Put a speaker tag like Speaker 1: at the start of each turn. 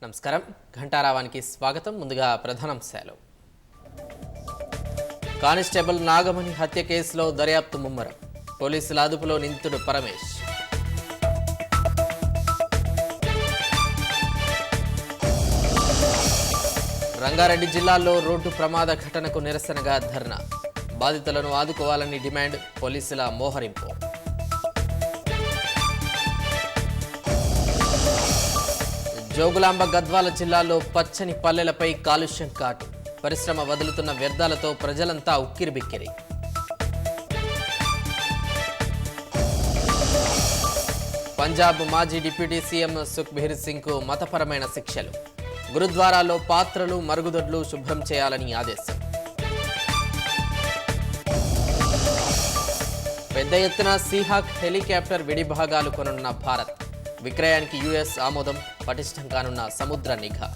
Speaker 1: నమస్కారం ఘంటారావానికి స్వాగతం. ముందుగా ప్రధానాంశాలు. కానిస్టేబుల్ నాగమణి హత్య కేసులో దర్యాప్తు ముమ్మరం. పోలీసుల అదుపులో నిందితుడు పరమేష్. రంగారెడ్డి జిల్లాలో రోడ్డు ప్రమాద ఘటనకు నిరసనగా ధర్నా. బాధితులను ఆదుకోవాలని డిమాండ్. పోలీసుల మోహరింపు. జోగులాంబ గద్వాల జిల్లాలో పచ్చని పల్లెలపై కాలుష్యం కాటు. పరిశ్రమ వదులుతున్న వ్యర్థాలతో ప్రజలంతా ఉక్కిరిబిక్కిరి. పంజాబ్ మాజీ డిప్యూటీ సీఎం సుఖ్బీర్ సింగ్కు మతపరమైన శిక్షలు. గురుద్వారాలో పాత్రలు మరుగుదొడ్లు శుభ్రం చేయాలని ఆదేశం. పెద్ద ఎత్తున సీహాక్ హెలికాప్టర్ విడిభాగాలు కొనున్న భారత్. విక్రయానికి యుఎస్ ఆమోదం. పటిష్టం కానున్న సముద్ర నిఘా.